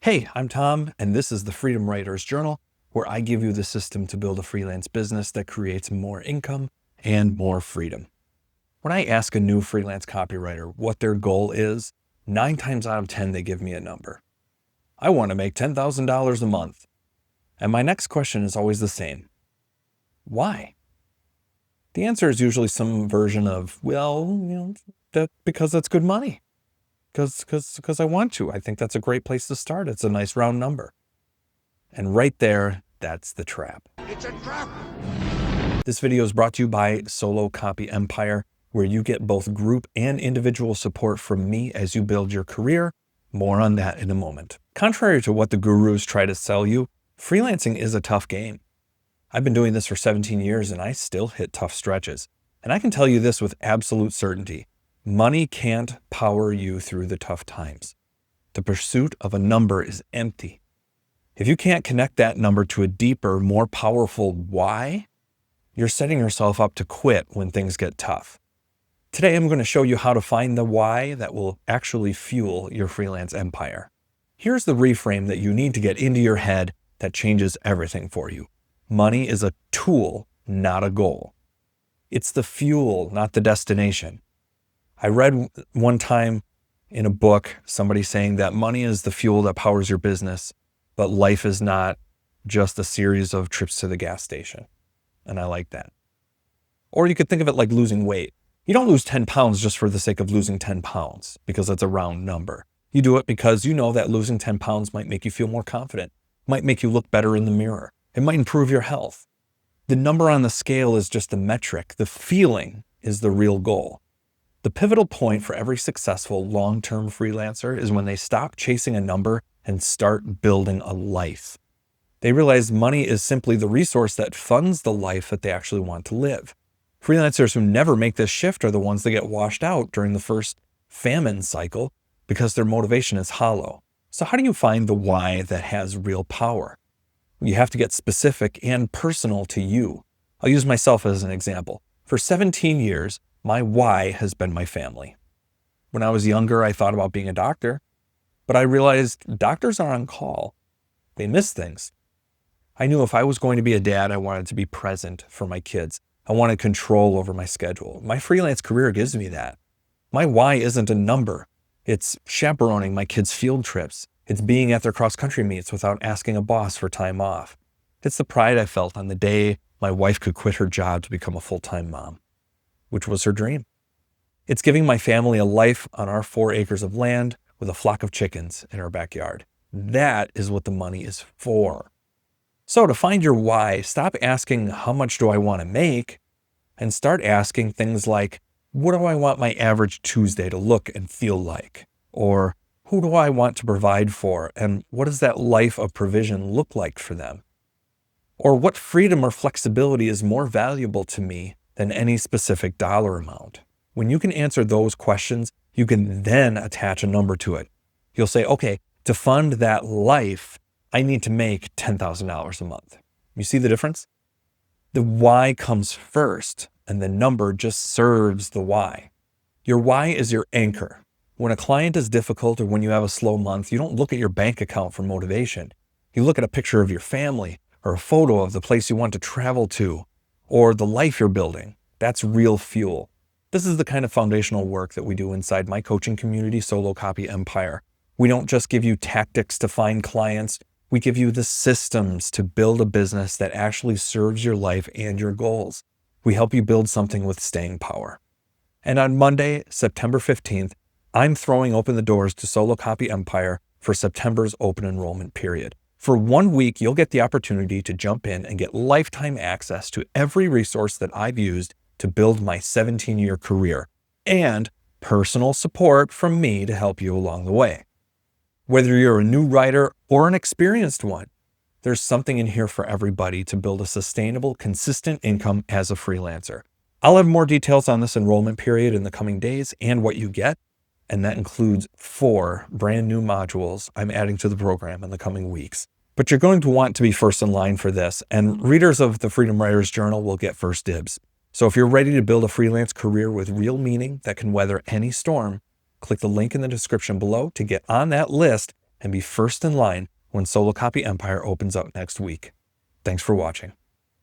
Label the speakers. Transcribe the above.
Speaker 1: Hey, I'm Tom, and this is the Freedom Writers Journal, where I give you the system to build a freelance business that creates more income and more freedom. When I ask a new freelance copywriter what their goal is, 9 times out of 10 they give me a number. I want to make $10,000 a month. And my next question is always the same. Why? The answer is usually some version of, because that's good money. Because I want to. I think that's a great place to start. It's a nice round number. And right there, that's the trap.
Speaker 2: It's a trap!
Speaker 1: This video is brought to you by Solo Copy Empire, where you get both group and individual support from me as you build your career. More on that in a moment. Contrary to what the gurus try to sell you, freelancing is a tough game. I've been doing this for 17 years and I still hit tough stretches. And I can tell you this with absolute certainty. Money can't power you through the tough times. The pursuit of a number is empty. If you can't connect that number to a deeper, more powerful why, you're setting yourself up to quit when things get tough. Today, I'm going to show you how to find the why that will actually fuel your freelance empire. Here's the reframe that you need to get into your head that changes everything for you. Money is a tool, not a goal. It's the fuel, not the destination. I read one time in a book, somebody saying that money is the fuel that powers your business, but life is not just a series of trips to the gas station. And I like that. Or you could think of it like losing weight. You don't lose 10 pounds just for the sake of losing 10 pounds because it's a round number. You do it because you know that losing 10 pounds might make you feel more confident, might make you look better in the mirror. It might improve your health. The number on the scale is just a metric. The feeling is the real goal. The pivotal point for every successful long-term freelancer is when they stop chasing a number and start building a life. They realize money is simply the resource that funds the life that they actually want to live. Freelancers who never make this shift are the ones that get washed out during the first famine cycle because their motivation is hollow. So how do you find the why that has real power? You have to get specific and personal to you. I'll use myself as an example. For 17 years, my why has been my family. When I was younger, I thought about being a doctor, but I realized doctors are on call. They miss things. I knew if I was going to be a dad, I wanted to be present for my kids. I wanted control over my schedule. My freelance career gives me that. My why isn't a number. It's chaperoning my kids' field trips. It's being at their cross-country meets without asking a boss for time off. It's the pride I felt on the day my wife could quit her job to become a full-time mom, which was her dream. It's giving my family a life on our 4 acres of land with a flock of chickens in our backyard. That is what the money is for. So to find your why, stop asking how much do I want to make and start asking things like, what do I want my average Tuesday to look and feel like? Or who do I want to provide for? And what does that life of provision look like for them? Or what freedom or flexibility is more valuable to me than any specific dollar amount? When you can answer those questions, you can then attach a number to it. You'll say, okay, to fund that life, I need to make $10,000 a month. You see the difference? The why comes first, and the number just serves the why. Your why is your anchor. When a client is difficult or when you have a slow month, you don't look at your bank account for motivation. You look at a picture of your family or a photo of the place you want to travel to or the life you're building. That's real fuel. This is the kind of foundational work that we do inside my coaching community, Solo Copy Empire. We don't just give you tactics to find clients. We give you the systems to build a business that actually serves your life and your goals. We help you build something with staying power. And on Monday, September 15th, I'm throwing open the doors to Solo Copy Empire for September's open enrollment period. For 1 week, you'll get the opportunity to jump in and get lifetime access to every resource that I've used to build my 17-year career and personal support from me to help you along the way. Whether you're a new writer or an experienced one, there's something in here for everybody to build a sustainable, consistent income as a freelancer. I'll have more details on this enrollment period in the coming days and what you get, and that includes 4 brand new modules I'm adding to the program in the coming weeks. But you're going to want to be first in line for this, and readers of the Freedom Writers Journal will get first dibs. So if you're ready to build a freelance career with real meaning that can weather any storm, click the link in the description below to get on that list and be first in line when Solo Copy Empire opens up next week. Thanks for watching.